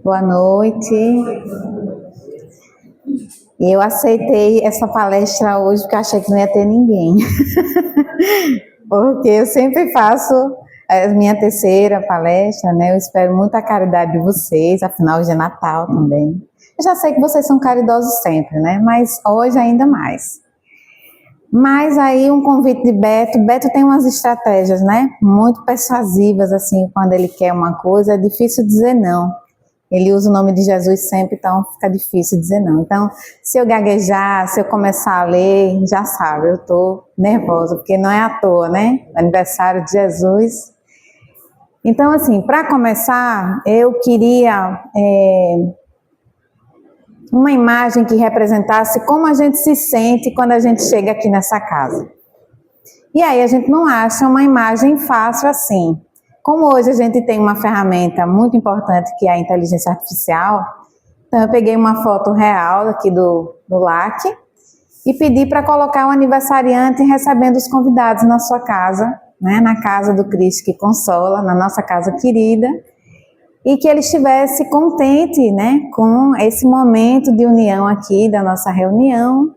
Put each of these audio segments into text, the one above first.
Boa noite. Eu aceitei essa palestra hoje porque achei que não ia ter ninguém. Porque eu sempre faço a minha terceira palestra, né? Eu espero muito a caridade de vocês, afinal hoje é Natal também. Eu já sei que vocês são caridosos sempre, né? Mas hoje ainda mais. Mas aí um convite de Beto. Beto tem umas estratégias, né? Muito persuasivas, assim, quando ele quer uma coisa, é difícil dizer não. Ele usa o nome de Jesus sempre, então fica difícil dizer não. Então, se eu gaguejar, se eu começar a ler, já sabe, eu estou nervosa, porque não é à toa, né? Aniversário de Jesus. Então, assim, para começar, eu queria uma imagem que representasse como a gente se sente quando a gente chega aqui nessa casa. E aí a gente não acha uma imagem fácil assim. Como hoje a gente tem uma ferramenta muito importante que é a inteligência artificial, então eu peguei uma foto real aqui do LAC e pedi para colocar o aniversariante recebendo os convidados na sua casa, né, na casa do Cristo que Consola, na nossa casa querida, e que ele estivesse contente, né, com esse momento de união aqui da nossa reunião,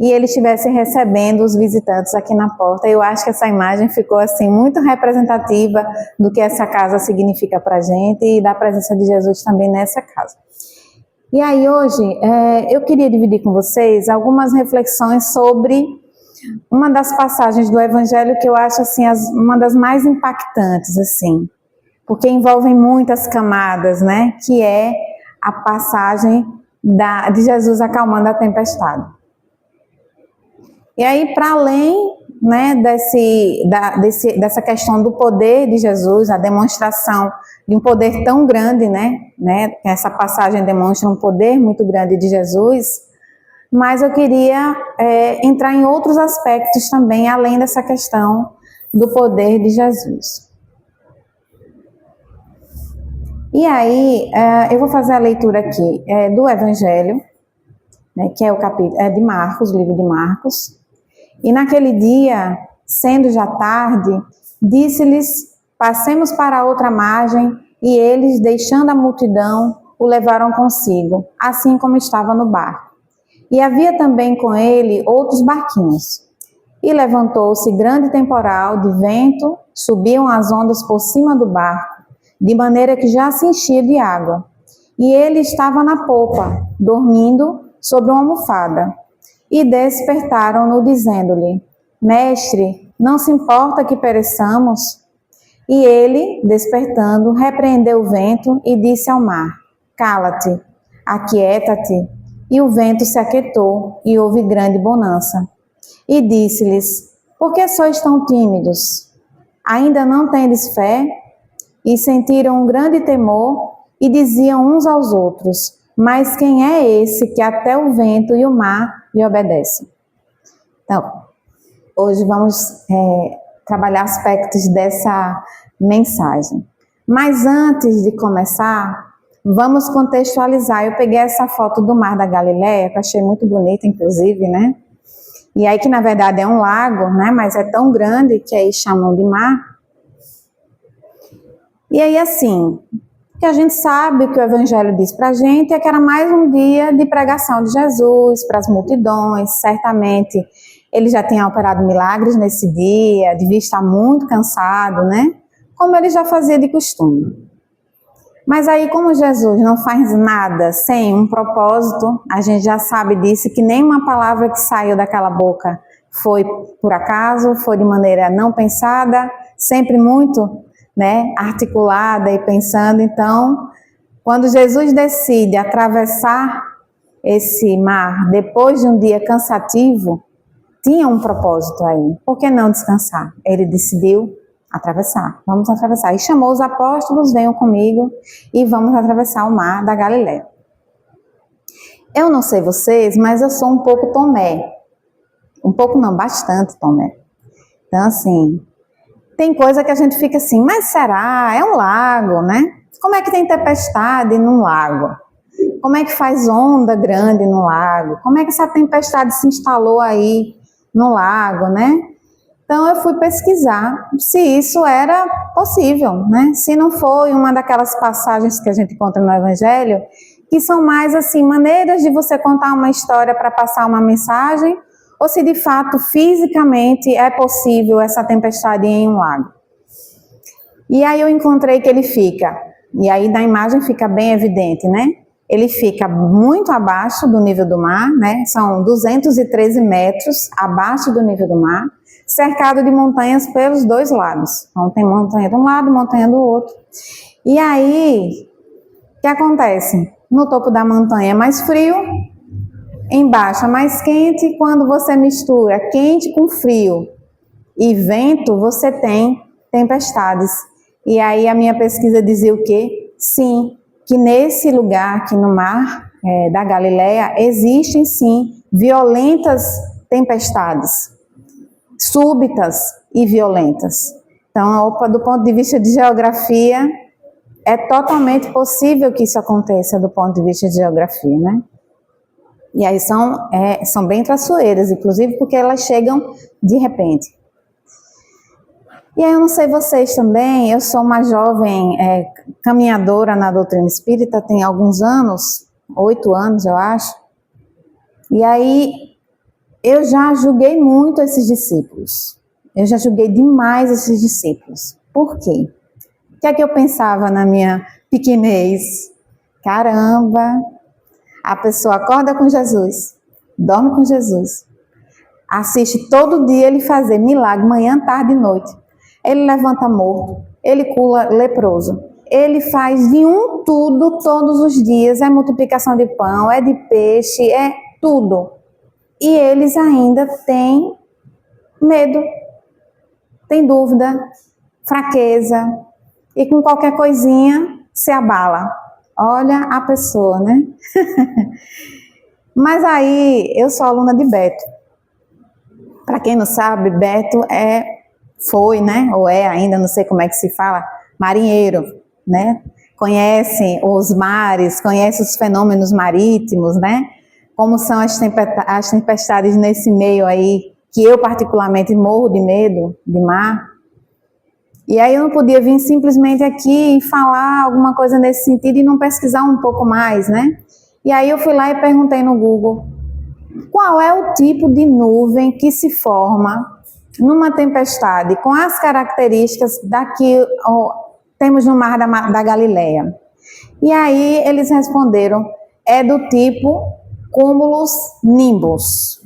e ele estivesse recebendo os visitantes aqui na porta. Eu acho que essa imagem ficou assim muito representativa do que essa casa significa para a gente e da presença de Jesus também nessa casa. E aí hoje eu queria dividir com vocês algumas reflexões sobre uma das passagens do Evangelho que eu acho assim uma das mais impactantes, assim, porque envolvem muitas camadas, né? Que é a passagem de Jesus acalmando a tempestade. E aí, para além, né, dessa questão do poder de Jesus, a demonstração de um poder tão grande, né, essa passagem demonstra um poder muito grande de Jesus, mas eu queria entrar em outros aspectos também, além dessa questão do poder de Jesus. E aí, eu vou fazer a leitura aqui do Evangelho, né, que é o capítulo de Marcos, o livro de Marcos. E naquele dia, sendo já tarde, disse-lhes: passemos para a outra margem, e eles, deixando a multidão, o levaram consigo, assim como estava no barco. E havia também com ele outros barquinhos. E levantou-se grande temporal de vento, subiam as ondas por cima do barco, de maneira que já se enchia de água. E ele estava na popa, dormindo sobre uma almofada. E despertaram-no, dizendo-lhe: Mestre, não se importa que pereçamos? E ele, despertando, repreendeu o vento e disse ao mar: Cala-te, aquieta-te. E o vento se aquietou, e houve grande bonança. E disse-lhes: Por que sois tão tímidos? Ainda não tendes fé? E sentiram um grande temor, e diziam uns aos outros: Mas quem é esse que até o vento e o mar lhe obedecem? Então, hoje vamos trabalhar aspectos dessa mensagem. Mas antes de começar, vamos contextualizar. Eu peguei essa foto do Mar da Galileia, que eu achei muito bonita, inclusive, né? E aí que na verdade é um lago, né? Mas é tão grande que aí chamam de mar. E aí assim, que a gente sabe que o Evangelho diz para a gente é que era mais um dia de pregação de Jesus para as multidões. Certamente ele já tinha operado milagres nesse dia, devia estar muito cansado, né? Como ele já fazia de costume. Mas aí, como Jesus não faz nada sem um propósito, a gente já sabe disso, que nenhuma palavra que saiu daquela boca foi por acaso, foi de maneira não pensada, sempre muito, né, articulada e pensando. Então, quando Jesus decide atravessar esse mar depois de um dia cansativo, tinha um propósito aí. Por que não descansar? Ele decidiu atravessar. Vamos atravessar. E chamou os apóstolos: venham comigo e vamos atravessar o mar da Galileia. Eu não sei vocês, mas eu sou um pouco Tomé. Um pouco não, bastante Tomé. Então, assim, tem coisa que a gente fica assim, mas será? É um lago, né? Como é que tem tempestade num lago? Como é que faz onda grande no lago? Como é que essa tempestade se instalou aí no lago, né? Então eu fui pesquisar se isso era possível, né? Se não foi uma daquelas passagens que a gente encontra no Evangelho, que são mais assim, maneiras de você contar uma história para passar uma mensagem, ou se de fato, fisicamente, é possível essa tempestade em um lago. E aí eu encontrei que ele fica, e aí na imagem fica bem evidente, né? Ele fica muito abaixo do nível do mar, né? São 213 metros abaixo do nível do mar, cercado de montanhas pelos dois lados. Então tem montanha de um lado, montanha do outro. E aí, o que acontece? No topo da montanha é mais frio, embaixo é mais quente. Quando você mistura quente com frio e vento, você tem tempestades. E aí a minha pesquisa dizia o quê? Sim, que nesse lugar, aqui no mar da Galileia, existem sim violentas tempestades, súbitas e violentas. Então, do ponto de vista de geografia, é totalmente possível que isso aconteça do ponto de vista de geografia, né? E aí são bem traiçoeiras, inclusive porque elas chegam de repente. E aí eu não sei vocês também, eu sou uma jovem caminhadora na doutrina espírita, tem alguns anos, 8 anos eu acho, e aí eu já julguei muito esses discípulos, eu já julguei demais esses discípulos. Por quê? O que é que eu pensava na minha pequenez? Caramba, a pessoa acorda com Jesus, dorme com Jesus, assiste todo dia ele fazer milagre, manhã, tarde e noite. Ele levanta morto, ele cura leproso, ele faz de um tudo todos os dias, é multiplicação de pão, é de peixe, é tudo. E eles ainda têm medo, têm dúvida, fraqueza, e com qualquer coisinha se abala. Olha a pessoa, né? Mas aí, eu sou aluna de Beto. Para quem não sabe, Beto foi, né? Ou é ainda, não sei como é que se fala, marinheiro, né? Conhece os mares, conhece os fenômenos marítimos, né? Como são as tempestades nesse meio aí, que eu particularmente morro de medo de mar. E aí eu não podia vir simplesmente aqui e falar alguma coisa nesse sentido e não pesquisar um pouco mais, né? E aí eu fui lá e perguntei no Google, qual é o tipo de nuvem que se forma numa tempestade com as características da que temos no mar da Galileia? E aí eles responderam, é do tipo cúmulos nimbus.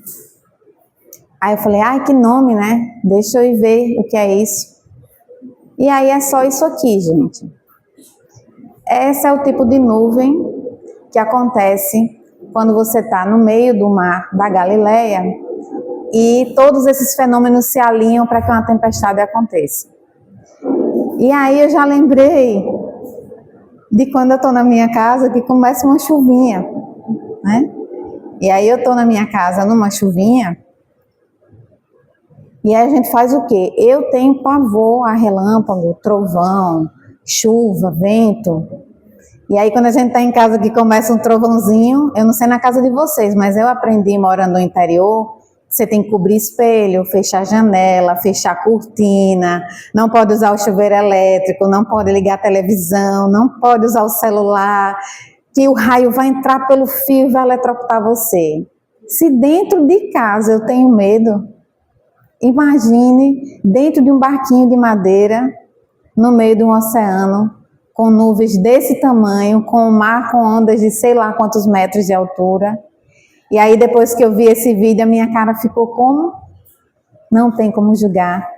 Aí eu falei, ai que nome, né? Deixa eu ir ver o que é isso. E aí é só isso aqui, gente. Esse é o tipo de nuvem que acontece quando você está no meio do mar da Galileia e todos esses fenômenos se alinham para que uma tempestade aconteça. E aí eu já lembrei de quando eu estou na minha casa que começa uma chuvinha, né? E aí eu estou na minha casa numa chuvinha e aí a gente faz o quê? Eu tenho pavor a relâmpago, trovão, chuva, vento. E aí quando a gente está em casa que começa um trovãozinho, eu não sei na casa de vocês, mas eu aprendi morando no interior, você tem que cobrir espelho, fechar a janela, fechar a cortina, não pode usar o chuveiro elétrico, não pode ligar a televisão, não pode usar o celular, que o raio vai entrar pelo fio e vai eletrocutar você. Se dentro de casa eu tenho medo, imagine dentro de um barquinho de madeira, no meio de um oceano, com nuvens desse tamanho, com o mar com ondas de sei lá quantos metros de altura. E aí depois que eu vi esse vídeo, a minha cara ficou como? Não tem como julgar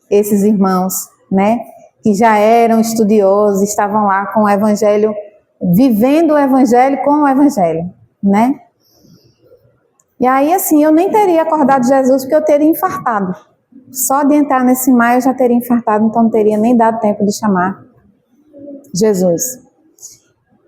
esses irmãos, né? Que já eram estudiosos, estavam lá com o Evangelho, vivendo o Evangelho com o Evangelho, né? E aí assim, eu nem teria acordado Jesus porque eu teria infartado. Só de entrar nesse mar eu já teria infartado, então não teria nem dado tempo de chamar Jesus.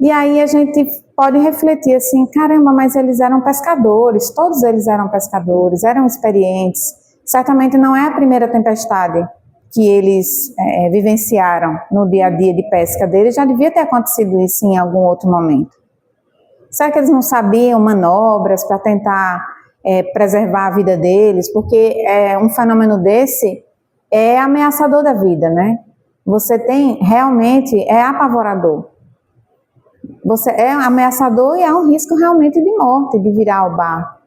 E aí a gente pode refletir assim, caramba, mas eles eram pescadores, todos eles eram pescadores, eram experientes. Certamente não é a primeira tempestade que eles vivenciaram no dia a dia de pesca deles, já devia ter acontecido isso em algum outro momento. Será que eles não sabiam manobras para tentar preservar a vida deles? Porque um fenômeno desse é ameaçador da vida, né? Você tem, realmente, é apavorador. Você é ameaçador e há um risco realmente de morte, de virar ao barco.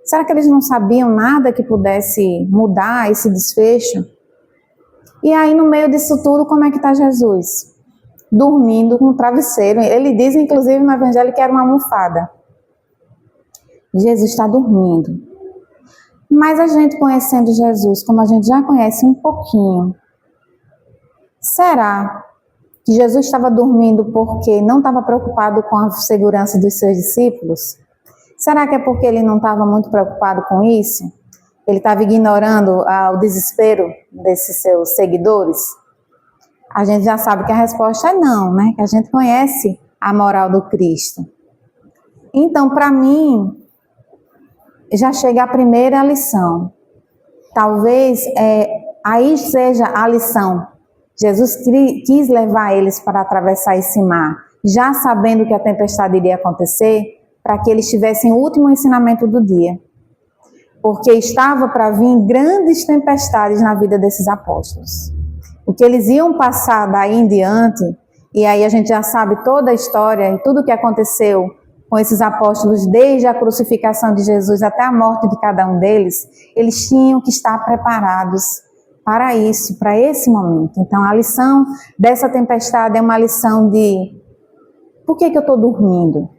Será que eles não sabiam nada que pudesse mudar esse desfecho? E aí, no meio disso tudo, como é que está Jesus? Dormindo com um travesseiro. Ele diz, inclusive, no Evangelho que era uma almofada. Jesus está dormindo. Mas a gente conhecendo Jesus, como a gente já conhece um pouquinho, será que Jesus estava dormindo porque não estava preocupado com a segurança dos seus discípulos? Será que é porque ele não estava muito preocupado com isso? Ele estava ignorando o desespero desses seus seguidores? A gente já sabe que a resposta é não, né? Que a gente conhece a moral do Cristo. Então, para mim, já chega a primeira lição. Talvez aí seja a lição. Jesus quis levar eles para atravessar esse mar, já sabendo que a tempestade iria acontecer, para que eles tivessem o último ensinamento do dia. Porque estava para vir grandes tempestades na vida desses apóstolos. O que eles iam passar daí em diante, e aí a gente já sabe toda a história e tudo o que aconteceu com esses apóstolos, desde a crucificação de Jesus até a morte de cada um deles, eles tinham que estar preparados para isso, para esse momento. Então, a lição dessa tempestade é uma lição de: por que eu estou dormindo?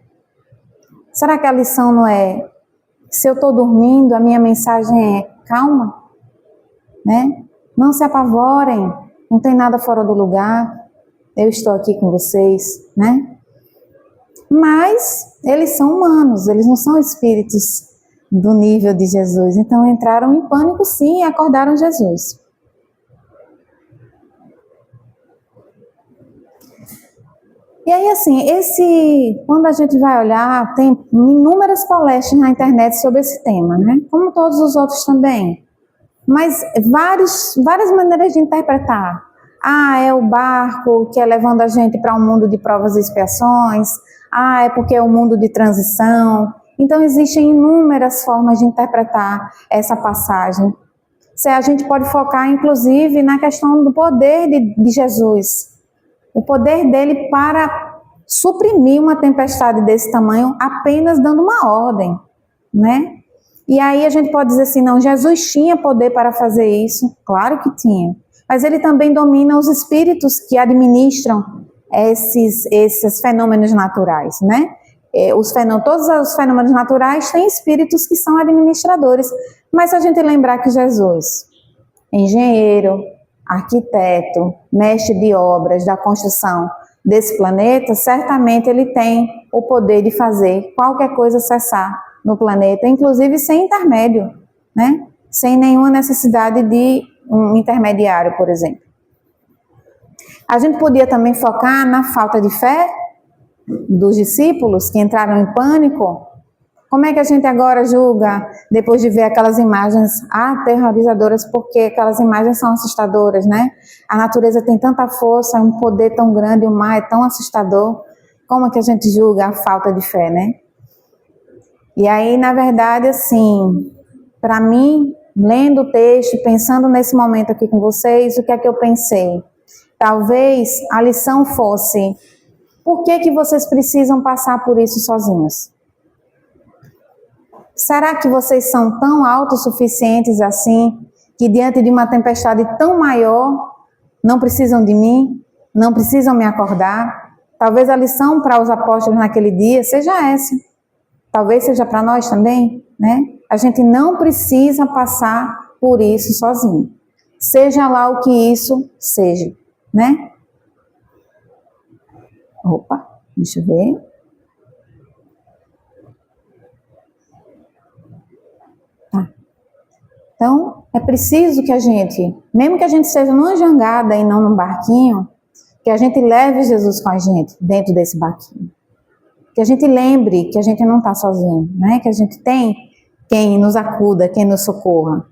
Será que a lição não é: se eu estou dormindo, a minha mensagem é: calma, né? Não se apavorem, não tem nada fora do lugar, eu estou aqui com vocês, né? Mas eles são humanos, eles não são espíritos do nível de Jesus. Então entraram em pânico sim e acordaram Jesus. E aí assim, quando a gente vai olhar, tem inúmeras palestras na internet sobre esse tema, né? Como todos os outros também. Mas várias maneiras de interpretar. É o barco que é levando a gente para um mundo de provas e expiações. É porque é um mundo de transição. Então, existem inúmeras formas de interpretar essa passagem. A gente pode focar, inclusive, na questão do poder de Jesus. O poder dele para suprimir uma tempestade desse tamanho apenas dando uma ordem, né? E aí a gente pode dizer assim, não, Jesus tinha poder para fazer isso, claro que tinha, mas ele também domina os espíritos que administram esses fenômenos naturais, né? Todos os fenômenos naturais têm espíritos que são administradores, mas se a gente lembrar que Jesus, engenheiro, arquiteto, mestre de obras da construção desse planeta, certamente ele tem o poder de fazer qualquer coisa cessar no planeta, inclusive sem intermédio, né? Sem nenhuma necessidade de um intermediário, por exemplo. A gente podia também focar na falta de fé dos discípulos que entraram em pânico. Como é que a gente agora julga, depois de ver aquelas imagens aterrorizadoras, porque aquelas imagens são assustadoras, né? A natureza tem tanta força, um poder tão grande, o mar é tão assustador. Como é que a gente julga a falta de fé, né? E aí, na verdade, assim, para mim, lendo o texto, pensando nesse momento aqui com vocês, o que é que eu pensei? Talvez a lição fosse: por que vocês precisam passar por isso sozinhos? Será que vocês são tão autossuficientes assim, que diante de uma tempestade tão maior, não precisam de mim, não precisam me acordar? Talvez a lição para os apóstolos naquele dia seja essa. Talvez seja para nós também, né? A gente não precisa passar por isso sozinho. Seja lá o que isso seja, né? Opa, deixa eu ver. Então, é preciso que a gente, mesmo que a gente seja numa jangada e não num barquinho, que a gente leve Jesus com a gente dentro desse barquinho. Que a gente lembre que a gente não está sozinho, né? Que a gente tem quem nos acuda, quem nos socorra.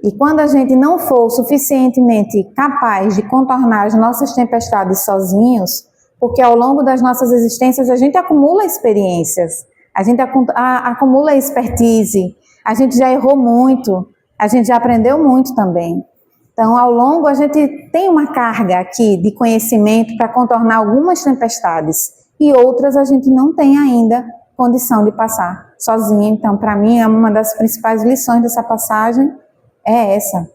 E quando a gente não for suficientemente capaz de contornar as nossas tempestades sozinhos, porque ao longo das nossas existências a gente acumula experiências, a gente acumula expertise, a gente já errou muito, a gente já aprendeu muito também. Então, ao longo, a gente tem uma carga aqui de conhecimento para contornar algumas tempestades e outras a gente não tem ainda condição de passar sozinha. Então, para mim, uma das principais lições dessa passagem é essa.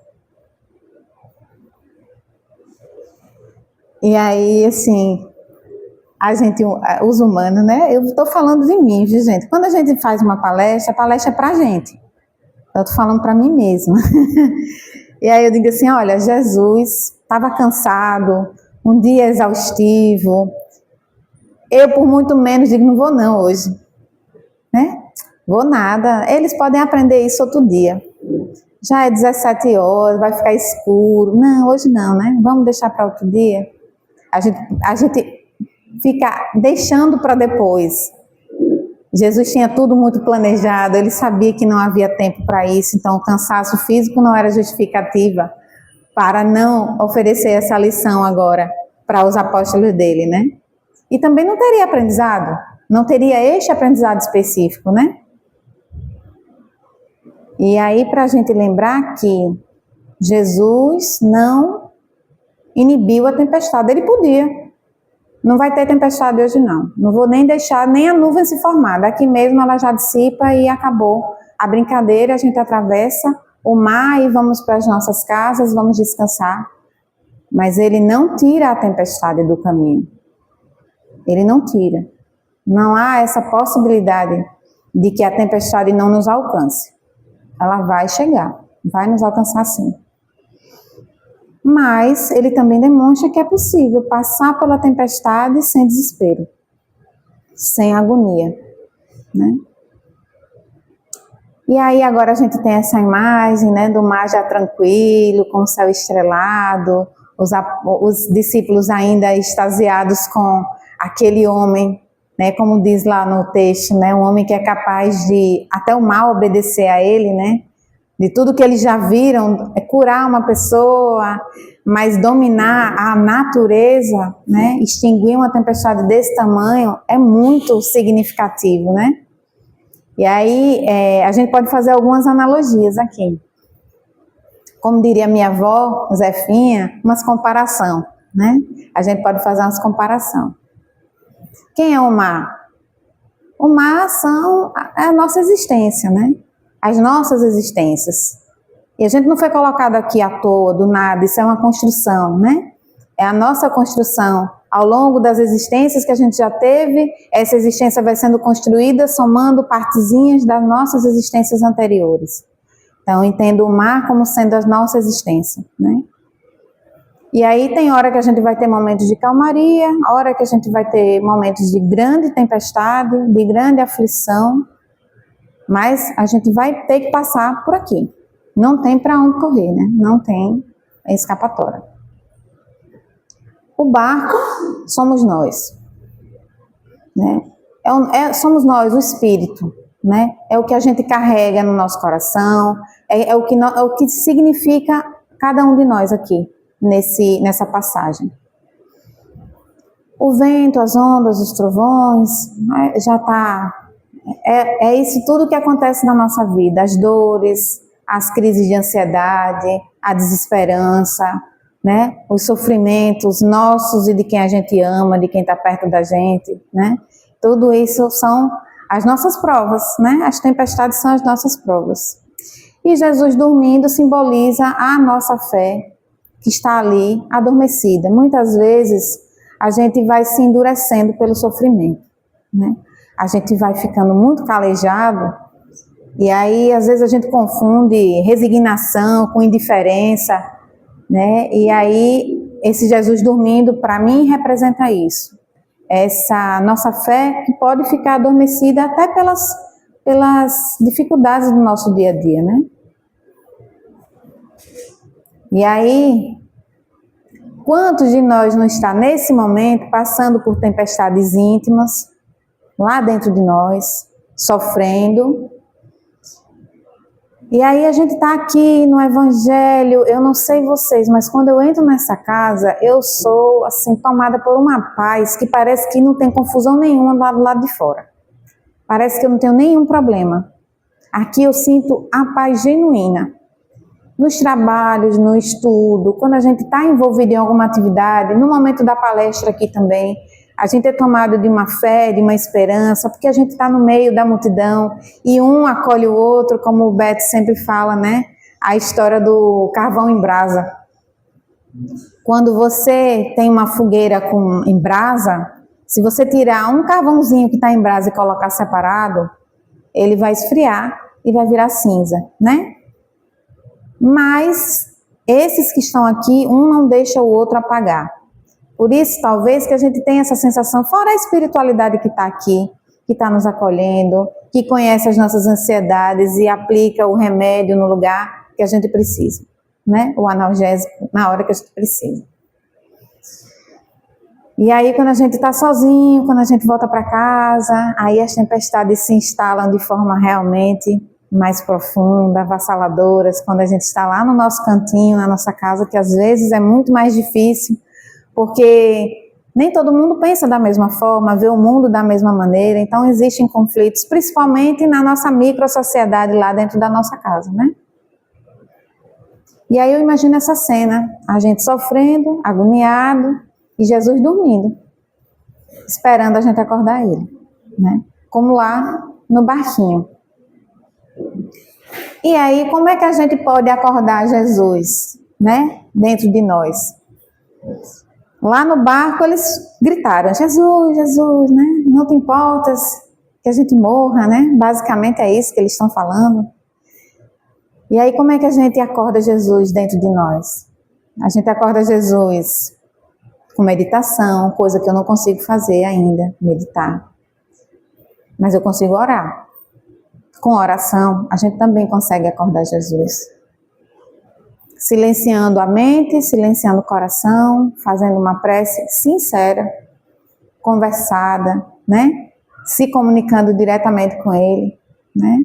E aí, assim, a gente, os humanos, né? Eu estou falando de mim, viu, gente? Quando a gente faz uma palestra, a palestra é para a gente. Eu estou falando para mim mesma. E aí eu digo assim, olha, Jesus estava cansado, um dia exaustivo. Eu, por muito menos, digo, não vou não hoje. Né? Vou nada. Eles podem aprender isso outro dia. Já é 17 horas, vai ficar escuro. Não, hoje não, né? Vamos deixar para outro dia. A gente fica deixando para depois. Jesus tinha tudo muito planejado, ele sabia que não havia tempo para isso, então o cansaço físico não era justificativa para não oferecer essa lição agora para os apóstolos dele, né? E também não teria aprendizado, não teria este aprendizado específico, né? E aí, para a gente lembrar que Jesus não inibiu a tempestade, ele podia. Não vai ter tempestade hoje não. Não vou nem deixar nem a nuvem se formar. Daqui mesmo ela já dissipa e acabou a brincadeira. A gente atravessa o mar e vamos para as nossas casas, vamos descansar. Mas ele não tira a tempestade do caminho. Ele não tira. Não há essa possibilidade de que a tempestade não nos alcance. Ela vai chegar, vai nos alcançar sim. Mas ele também demonstra que é possível passar pela tempestade sem desespero, sem agonia, né? E aí agora a gente tem essa imagem, né, do mar já tranquilo, com o céu estrelado, os discípulos ainda extasiados com aquele homem, né, como diz lá no texto, né, um homem que é capaz de até o mal obedecer a ele, né? De tudo que eles já viram, é curar uma pessoa, mas dominar a natureza, né, extinguir uma tempestade desse tamanho é muito significativo, né? E aí a gente pode fazer algumas analogias aqui. Como diria minha avó, Zefinha, umas comparação, né? A gente pode fazer umas comparação. Quem é o mar? O mar é a nossa existência, né? As nossas existências. E a gente não foi colocado aqui à toa, do nada, isso é uma construção, né? É a nossa construção. Ao longo das existências que a gente já teve, essa existência vai sendo construída somando partezinhas das nossas existências anteriores. Então, eu entendo o mar como sendo a nossa existência, né? E aí tem hora que a gente vai ter momentos de calmaria, hora que a gente vai ter momentos de grande tempestade, de grande aflição, mas a gente vai ter que passar por aqui. Não tem para onde correr, né? Não tem escapatória. O barco somos nós, né? Somos nós, o espírito, né? É o que a gente carrega no nosso coração, é o que significa cada um de nós aqui, nessa passagem. O vento, as ondas, os trovões, já está... É isso tudo que acontece na nossa vida, as dores, as crises de ansiedade, a desesperança, né? Os sofrimentos nossos e de quem a gente ama, de quem está perto da gente, né? Tudo isso são as nossas provas, né? As tempestades são as nossas provas. E Jesus dormindo simboliza a nossa fé, que está ali adormecida. Muitas vezes a gente vai se endurecendo pelo sofrimento, né? A gente vai ficando muito calejado e aí às vezes a gente confunde resignação com indiferença, né? E aí esse Jesus dormindo para mim representa isso. Essa nossa fé que pode ficar adormecida até pelas dificuldades do nosso dia a dia, né? E aí, quantos de nós não está nesse momento passando por tempestades íntimas, lá dentro de nós, sofrendo? E aí a gente está aqui no Evangelho, eu não sei vocês, mas quando eu entro nessa casa, eu sou assim tomada por uma paz que parece que não tem confusão nenhuma do lado de fora. Parece que eu não tenho nenhum problema. Aqui eu sinto a paz genuína. nos trabalhos, no estudo, quando a gente está envolvido em alguma atividade, no momento da palestra aqui também, a gente é tomado de uma fé, de uma esperança, porque a gente está no meio da multidão e um acolhe o outro, como o Beto sempre fala, né? A história do carvão em brasa. Quando você tem uma fogueira em brasa, se você tirar um carvãozinho que está em brasa e colocar separado, ele vai esfriar e vai virar cinza, né? Mas esses que estão aqui, um não deixa o outro apagar. Por isso, talvez, que a gente tenha essa sensação, fora a espiritualidade que está aqui, que está nos acolhendo, que conhece as nossas ansiedades e aplica o remédio no lugar que a gente precisa, né? O analgésico na hora que a gente precisa. E aí, quando a gente está sozinho, quando a gente volta para casa, aí as tempestades se instalam de forma realmente mais profunda, avassaladoras, quando a gente está lá no nosso cantinho, na nossa casa, que às vezes é muito mais difícil, porque nem todo mundo pensa da mesma forma, vê o mundo da mesma maneira, então existem conflitos, principalmente na nossa microsociedade lá dentro da nossa casa, né? E aí eu imagino essa cena, a gente sofrendo, agoniado, e Jesus dormindo, esperando a gente acordar ele, né? Como lá no barquinho. E aí, como é que a gente pode acordar Jesus, né? Dentro de nós? Lá no barco eles gritaram, Jesus, Jesus, né? Não te importas que a gente morra, né? Basicamente é isso que eles estão falando. E aí, como é que a gente acorda Jesus dentro de nós? A gente acorda Jesus com meditação, coisa que eu não consigo fazer ainda, meditar. Mas eu consigo orar. Com oração, a gente também consegue acordar Jesus. Silenciando a mente, silenciando o coração, fazendo uma prece sincera, conversada, né? Se comunicando diretamente com Ele, né?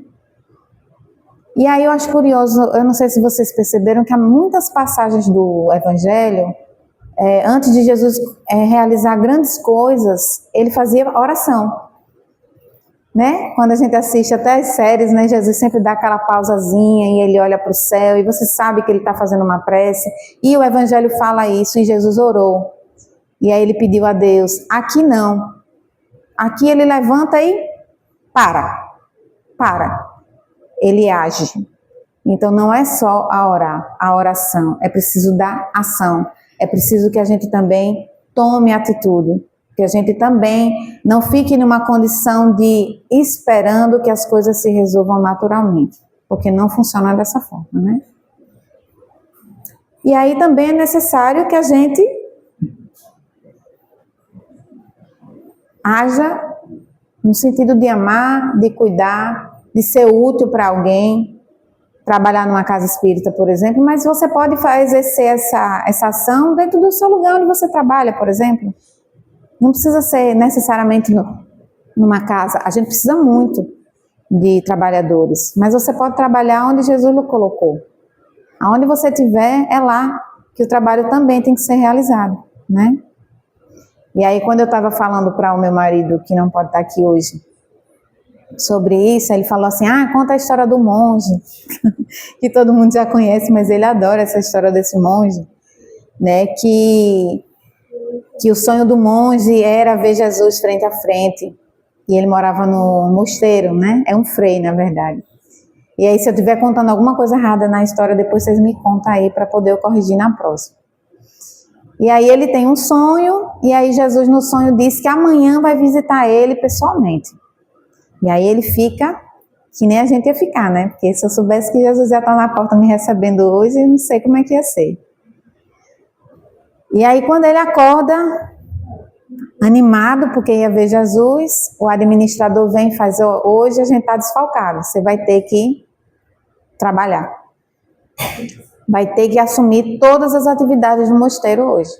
E aí eu acho curioso, eu não sei se vocês perceberam que há muitas passagens do Evangelho, antes de Jesus realizar grandes coisas, ele fazia oração. Né? Quando a gente assiste até as séries, né? Jesus sempre dá aquela pausazinha e ele olha para o céu e você sabe que ele está fazendo uma prece. E o Evangelho fala isso, e Jesus orou. E aí ele pediu a Deus, aqui não. Aqui ele levanta e para. Ele age. Então não é só a oração, é preciso dar ação. É preciso que a gente também tome atitude. Que a gente também não fique numa condição de esperando que as coisas se resolvam naturalmente, porque não funciona dessa forma, né? E aí também é necessário que a gente haja no sentido de amar, de cuidar, de ser útil para alguém, trabalhar numa casa espírita, por exemplo, mas você pode exercer essa ação dentro do seu lugar onde você trabalha, por exemplo. Não precisa ser necessariamente numa casa, a gente precisa muito de trabalhadores, mas você pode trabalhar onde Jesus o colocou. Aonde você estiver, é lá que o trabalho também tem que ser realizado, né? E aí, quando eu estava falando para o meu marido, que não pode estar aqui hoje, sobre isso, ele falou assim, conta a história do monge, que todo mundo já conhece, mas ele adora essa história desse monge, né, que o sonho do monge era ver Jesus frente a frente, e ele morava no mosteiro, né, é um frei, na verdade. E aí, se eu estiver contando alguma coisa errada na história, depois vocês me contam aí, para poder eu corrigir na próxima. E aí ele tem um sonho, e aí Jesus no sonho disse que amanhã vai visitar ele pessoalmente. E aí ele fica, que nem a gente ia ficar, né, porque se eu soubesse que Jesus ia estar na porta me recebendo hoje, eu não sei como é que ia ser. E aí quando ele acorda, animado porque ia ver Jesus, o administrador vem e faz, hoje a gente está desfalcado, você vai ter que trabalhar. Vai ter que assumir todas as atividades do mosteiro hoje.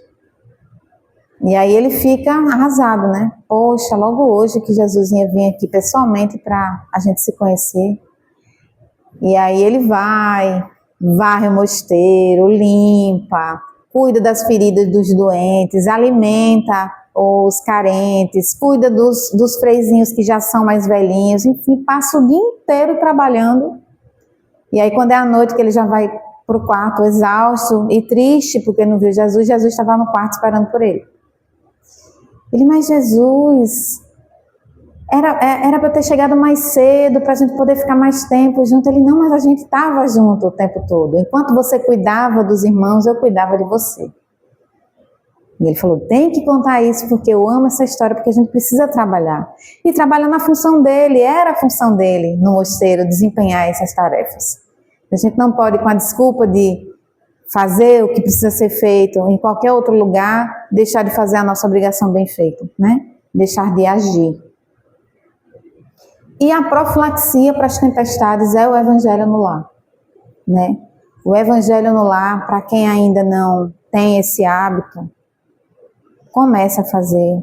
E aí ele fica arrasado, né? Poxa, logo hoje que Jesus ia vir aqui pessoalmente para a gente se conhecer. E aí ele varre o mosteiro, limpa, cuida das feridas dos doentes, alimenta os carentes, cuida dos freizinhos que já são mais velhinhos, enfim, passa o dia inteiro trabalhando. E aí quando é a noite que ele já vai para o quarto exausto e triste porque não viu Jesus. Jesus estava no quarto esperando por ele. Mas Jesus, era para eu ter chegado mais cedo, para a gente poder ficar mais tempo junto. Ele, não, mas a gente estava junto o tempo todo. Enquanto você cuidava dos irmãos, eu cuidava de você. E ele falou, tem que contar isso porque eu amo essa história, porque a gente precisa trabalhar. E trabalha na função dele, era a função dele no mosteiro, desempenhar essas tarefas. A gente não pode, com a desculpa de fazer o que precisa ser feito em qualquer outro lugar, deixar de fazer a nossa obrigação bem feita, né? Deixar de agir. E a profilaxia para as tempestades é o Evangelho no lar, né? O Evangelho no lar, para quem ainda não tem esse hábito, começa a fazer,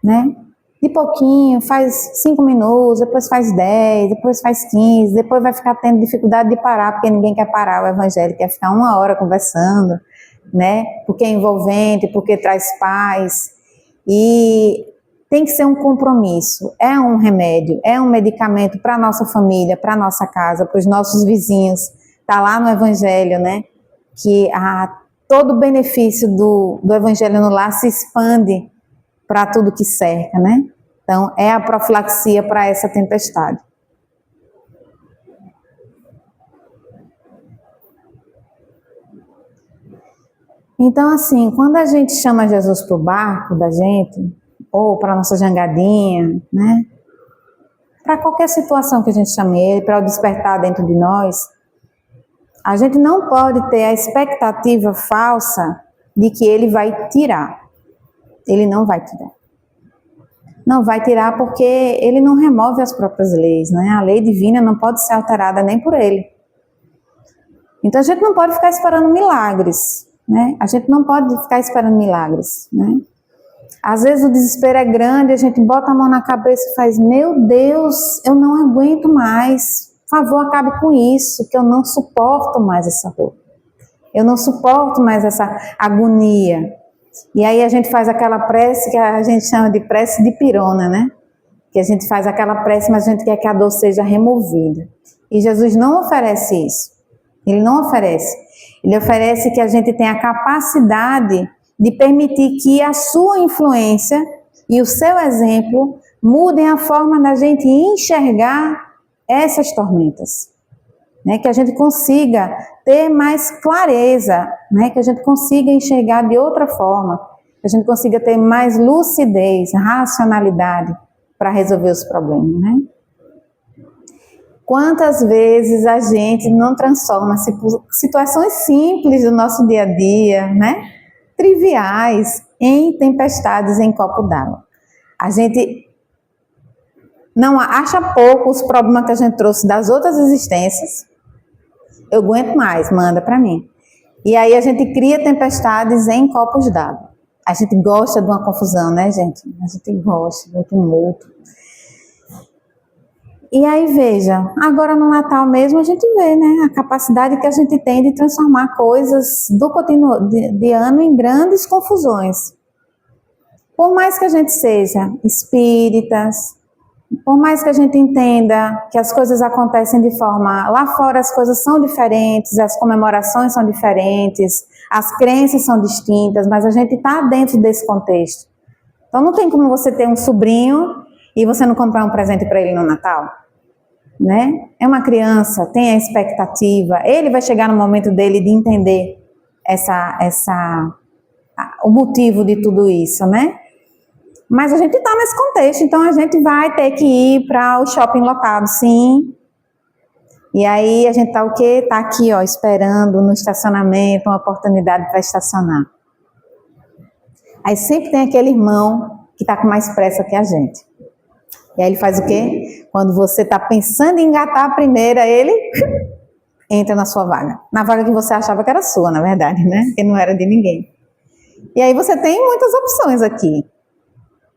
né? De pouquinho, faz 5 minutos, depois faz 10, depois faz 15, depois vai ficar tendo dificuldade de parar, porque ninguém quer parar o Evangelho, quer ficar 1 hora conversando, né? Porque é envolvente, porque traz paz. E tem que ser um compromisso, é um remédio, é um medicamento para a nossa família, para a nossa casa, para os nossos vizinhos. Está lá no Evangelho, né? Que todo o benefício do Evangelho no lar se expande para tudo que cerca, né? Então, é a profilaxia para essa tempestade. Então, assim, quando a gente chama Jesus para o barco da gente, ou para a nossa jangadinha, né? Para qualquer situação que a gente chame ele, para o despertar dentro de nós, a gente não pode ter a expectativa falsa de que ele vai tirar. Ele não vai tirar. Não vai tirar porque ele não remove as próprias leis, né? A lei divina não pode ser alterada nem por ele. Então a gente não pode ficar esperando milagres, né? A gente não pode ficar esperando milagres, né? Às vezes o desespero é grande, a gente bota a mão na cabeça e faz, meu Deus, eu não aguento mais, por favor, acabe com isso, que eu não suporto mais essa dor. Eu não suporto mais essa agonia. E aí a gente faz aquela prece que a gente chama de prece de pirona, né? Que a gente faz aquela prece, mas a gente quer que a dor seja removida. E Jesus não oferece isso. Ele não oferece. Ele oferece que a gente tenha a capacidade de permitir que a sua influência e o seu exemplo mudem a forma da gente enxergar essas tormentas. Né, que a gente consiga ter mais clareza, né, que a gente consiga enxergar de outra forma, que a gente consiga ter mais lucidez, racionalidade para resolver os problemas, né? Quantas vezes a gente não transforma situações simples do nosso dia a dia, né, triviais, em tempestades em copo d'água. A gente não acha pouco os problemas que a gente trouxe das outras existências. Eu aguento mais, manda para mim. E aí a gente cria tempestades em copos d'água. A gente gosta de uma confusão, né, gente? A gente gosta do tumulto. E aí, veja, agora no Natal mesmo a gente vê, né, a capacidade que a gente tem de transformar coisas do cotidiano em grandes confusões. Por mais que a gente seja espíritas, por mais que a gente entenda que as coisas acontecem de forma... Lá fora as coisas são diferentes, as comemorações são diferentes, as crenças são distintas, mas a gente está dentro desse contexto. Então não tem como você ter um sobrinho e você não comprar um presente para ele no Natal, né? É uma criança, tem a expectativa, ele vai chegar no momento dele de entender o motivo de tudo isso, né? Mas a gente está nesse contexto, então a gente vai ter que ir para o shopping lotado, sim. E aí a gente está o quê? Está aqui, ó, esperando no estacionamento uma oportunidade para estacionar. Aí sempre tem aquele irmão que está com mais pressa que a gente. E aí ele faz o quê? Quando você está pensando em engatar a primeira, ele entra na sua vaga. Na vaga que você achava que era sua, na verdade, né? Que não era de ninguém. E aí você tem muitas opções aqui.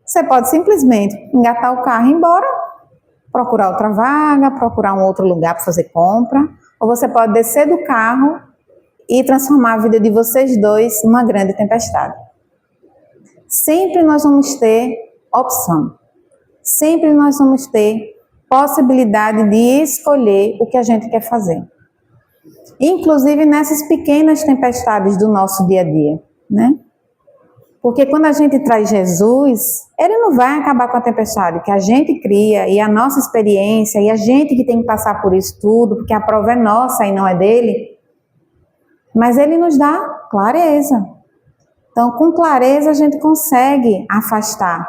Você pode simplesmente engatar o carro e ir embora, procurar outra vaga, procurar um outro lugar para fazer compra, ou você pode descer do carro e transformar a vida de vocês dois numa grande tempestade. Sempre nós vamos ter opção. Sempre nós vamos ter possibilidade de escolher o que a gente quer fazer. Inclusive nessas pequenas tempestades do nosso dia a dia, né? Porque quando a gente traz Jesus, ele não vai acabar com a tempestade que a gente cria e a nossa experiência, e a gente que tem que passar por isso tudo, porque a prova é nossa e não é dele. Mas ele nos dá clareza. Então, com clareza a gente consegue afastar,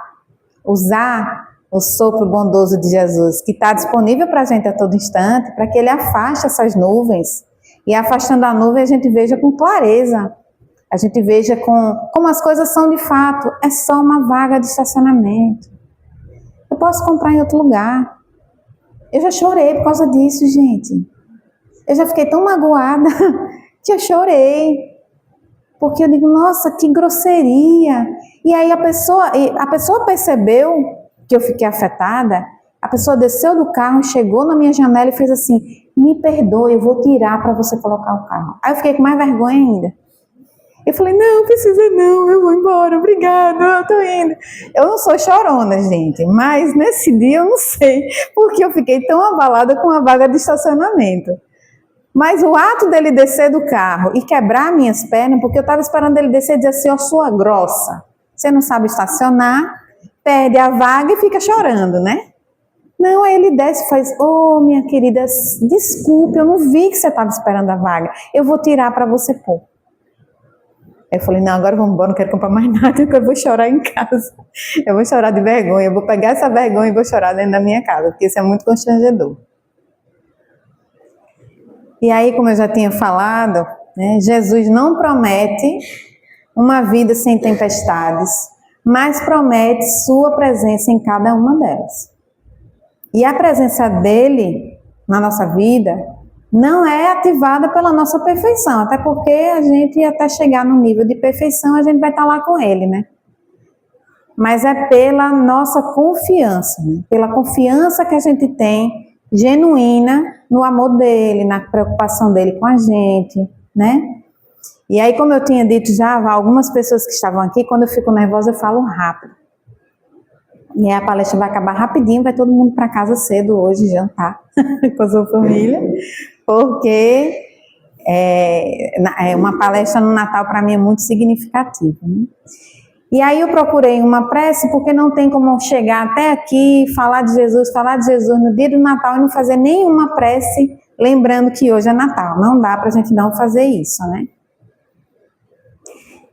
usar o sopro bondoso de Jesus, que está disponível para a gente a todo instante, para que ele afaste essas nuvens. E afastando a nuvem a gente veja com clareza. A gente veja como as coisas são de fato. É só uma vaga de estacionamento. Eu posso comprar em outro lugar. Eu já chorei por causa disso, gente. Eu já fiquei tão magoada que eu chorei. Porque eu digo, nossa, que grosseria. E aí a pessoa percebeu que eu fiquei afetada. A pessoa desceu do carro, chegou na minha janela e fez assim, me perdoe, eu vou tirar para você colocar o carro. Aí eu fiquei com mais vergonha ainda. Eu falei, não, precisa não, eu vou embora, obrigada, eu tô indo. Eu não sou chorona, gente, mas nesse dia eu não sei porque eu fiquei tão abalada com a vaga de estacionamento. Mas o ato dele descer do carro e quebrar minhas pernas, porque eu estava esperando ele descer e dizer assim, ó, sua grossa, você não sabe estacionar, perde a vaga e fica chorando, né? Não, aí ele desce e faz, minha querida, desculpe, eu não vi que você estava esperando a vaga, eu vou tirar para você pôr. Eu falei, não, agora vamos embora, não quero comprar mais nada, porque eu vou chorar em casa. Eu vou chorar de vergonha, eu vou pegar essa vergonha e vou chorar dentro da minha casa, porque isso é muito constrangedor. E aí, como eu já tinha falado, né, Jesus não promete uma vida sem tempestades, mas promete sua presença em cada uma delas. E a presença dele na nossa vida não é ativada pela nossa perfeição, até porque a gente, até chegar no nível de perfeição, a gente vai estar lá com ele, né? Mas é pela nossa confiança, né? Pela confiança que a gente tem, genuína, no amor dele, na preocupação dele com a gente, né? E aí, como eu tinha dito já, algumas pessoas que estavam aqui, quando eu fico nervosa, eu falo rápido. E aí a palestra vai acabar rapidinho, vai todo mundo para casa cedo hoje, jantar com a sua família, porque uma palestra no Natal para mim é muito significativa, né? E aí eu procurei uma prece, porque não tem como chegar até aqui, falar de Jesus no dia do Natal e não fazer nenhuma prece, lembrando que hoje é Natal. Não dá para a gente não fazer isso, né?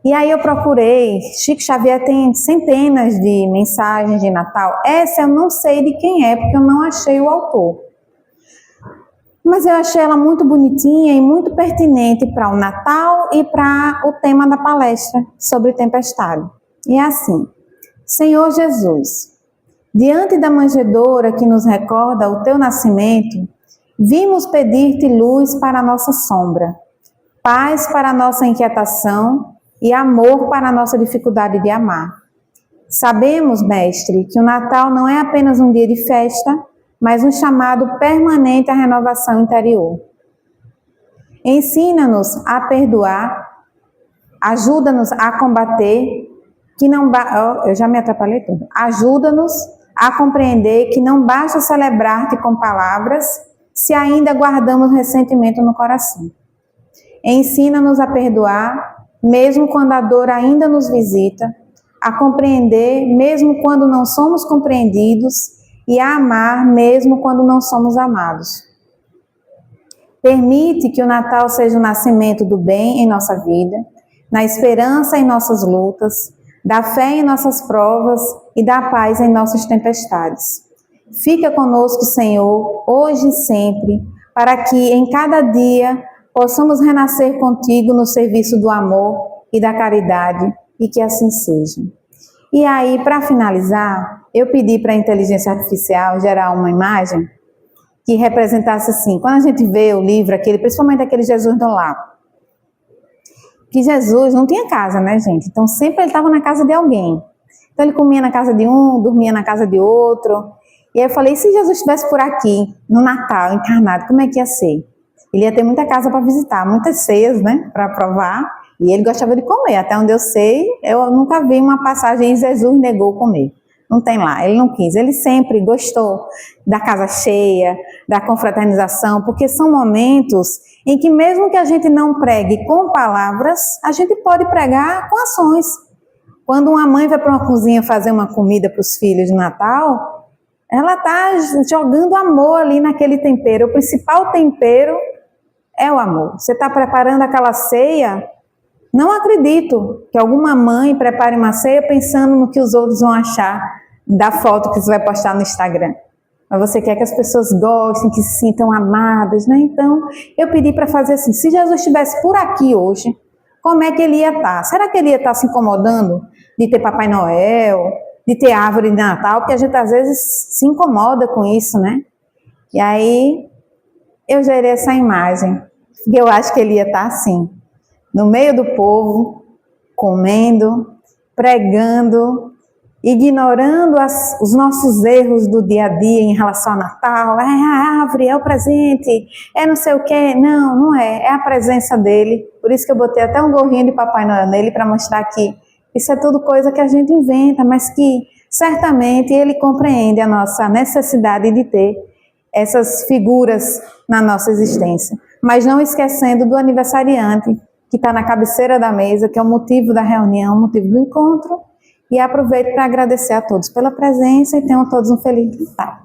E aí eu procurei, Chico Xavier tem centenas de mensagens de Natal. Essa eu não sei de quem é, porque eu não achei o autor. Mas eu achei ela muito bonitinha e muito pertinente para o Natal e para o tema da palestra sobre tempestade. E é assim, Senhor Jesus, diante da manjedoura que nos recorda o teu nascimento, vimos pedir-te luz para a nossa sombra, paz para a nossa inquietação e amor para a nossa dificuldade de amar. Sabemos, Mestre, que o Natal não é apenas um dia de festa, mas um chamado permanente à renovação interior. Ensina-nos a perdoar, ajuda-nos a combater, eu já me atrapalhei tudo. Ajuda-nos a compreender que não basta celebrar-te com palavras, se ainda guardamos ressentimento no coração. Ensina-nos a perdoar, mesmo quando a dor ainda nos visita, a compreender, mesmo quando não somos compreendidos, e a amar, mesmo quando não somos amados. Permite que o Natal seja o nascimento do bem em nossa vida, na esperança em nossas lutas, da fé em nossas provas e da paz em nossas tempestades. Fica conosco, Senhor, hoje e sempre, para que em cada dia possamos renascer contigo no serviço do amor e da caridade, e que assim seja. E aí, para finalizar, eu pedi para a inteligência artificial gerar uma imagem que representasse assim, quando a gente vê o livro, principalmente aquele Jesus do Lar, que Jesus não tinha casa, né, gente? Então, sempre ele estava na casa de alguém. Então, ele comia na casa de um, dormia na casa de outro. E aí eu falei, se Jesus estivesse por aqui, no Natal, encarnado, como é que ia ser? Ele ia ter muita casa para visitar, muitas ceias, né, para provar. E ele gostava de comer. Até onde eu sei, eu nunca vi uma passagem em Jesus negou comer. Não tem lá, ele não quis. Ele sempre gostou da casa cheia, da confraternização, porque são momentos em que mesmo que a gente não pregue com palavras, a gente pode pregar com ações. Quando uma mãe vai para uma cozinha fazer uma comida para os filhos de Natal, ela está jogando amor ali naquele tempero. O principal tempero é o amor. Você está preparando aquela ceia. Não acredito que alguma mãe prepare uma ceia pensando no que os outros vão achar da foto que você vai postar no Instagram. Mas você quer que as pessoas gostem, que se sintam amadas, né? Então, eu pedi para fazer assim, se Jesus estivesse por aqui hoje, como é que ele ia estar? Será que ele ia estar se incomodando de ter Papai Noel, de ter árvore de Natal? Porque a gente às vezes se incomoda com isso, né? E aí, eu gerei essa imagem. E eu acho que ele ia estar assim, no meio do povo, comendo, pregando, ignorando os nossos erros do dia a dia em relação ao Natal. É a árvore, é o presente, é não sei o quê. Não, não é. É a presença dele. Por isso que eu botei até um gorrinho de Papai Noel nele para mostrar que isso é tudo coisa que a gente inventa, mas que certamente ele compreende a nossa necessidade de ter essas figuras na nossa existência. Mas não esquecendo do aniversariante, que está na cabeceira da mesa, que é o motivo da reunião, o motivo do encontro. E aproveito para agradecer a todos pela presença e tenham todos um feliz Natal.